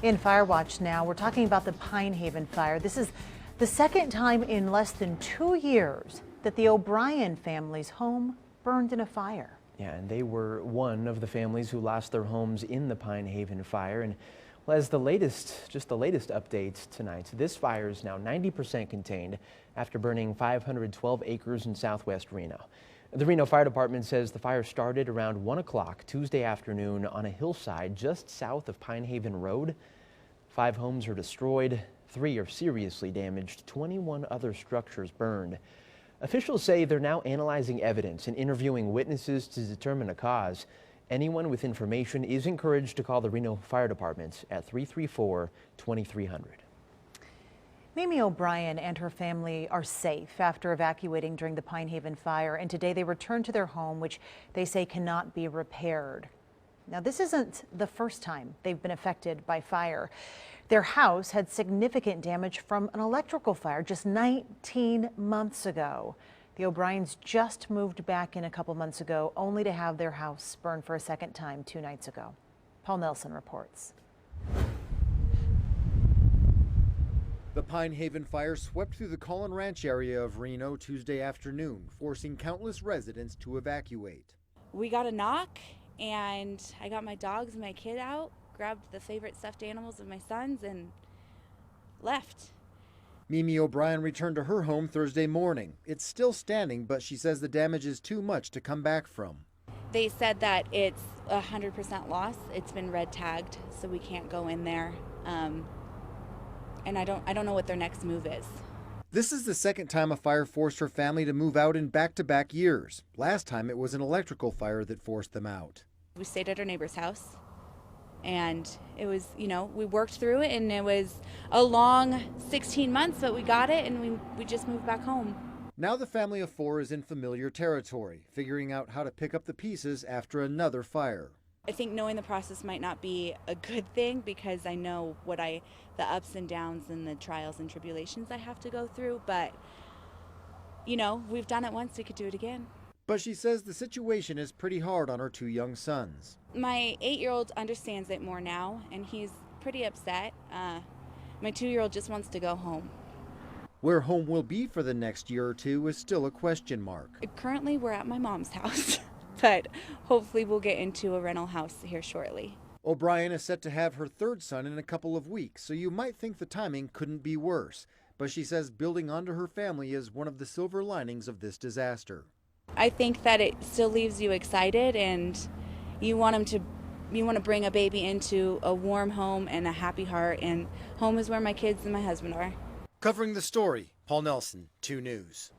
In Fire Watch now, we're talking about the Pinehaven fire. This is the second time in less than 2 years that the O'Brien family's home burned in a fire. Yeah, and they were one of the families who lost their homes in the Pinehaven fire. And well, as the latest updates tonight, this fire is now 90% contained after burning 512 acres in southwest Reno. The Reno Fire Department says the fire started around 1 o'clock Tuesday afternoon on a hillside just south of Pinehaven Road. 5 homes are destroyed, 3 are seriously damaged, 21 other structures burned. Officials say they're now analyzing evidence and interviewing witnesses to determine a cause. Anyone with information is encouraged to call the Reno Fire Department at 334-2300. Mimi O'Brien and her family are safe after evacuating during the Pinehaven fire, and today they returned to their home, which they say cannot be repaired. Now, this isn't the first time they've been affected by fire. Their house had significant damage from an electrical fire just 19 months ago. The O'Briens just moved back in a couple months ago, only to have their house burned for a second time 2 nights ago. Paul Nelson reports. The Pinehaven fire swept through the Collin Ranch area of Reno Tuesday afternoon, forcing countless residents to evacuate. We got a knock, and I got my dogs and my kid out, grabbed the favorite stuffed animals of my sons, and left. Mimi O'Brien returned to her home Thursday morning. It's still standing, but she says the damage is too much to come back from. They said that it's 100% loss. It's been red tagged, so we can't go in there. And I don't know what their next move is. This is the second time a fire forced her family to move out in back-to-back years. Last time it was an electrical fire that forced them out. We stayed at our neighbor's house, and it was, we worked through it, and it was a long 16 months, but we got it, and we just moved back home. Now the family of 4 is in familiar territory, figuring out how to pick up the pieces after another fire. I think knowing the process might not be a good thing, because I know the ups and downs and the trials and tribulations I have to go through, but we've done it once, we could do it again. But she says the situation is pretty hard on her 2 young sons. My 8-year-old understands it more now, and he's pretty upset. My 2-year-old just wants to go home. Where home will be for the next year or 2 is still a question mark. Currently, we're at my mom's house, but hopefully we'll get into a rental house here shortly. O'Brien is set to have her 3rd son in a couple of weeks, so you might think the timing couldn't be worse. But she says building onto her family is one of the silver linings of this disaster. I think that it still leaves you excited, and you want to bring a baby into a warm home and a happy heart, and home is where my kids and my husband are. Covering the story, Paul Nelson, 2 News.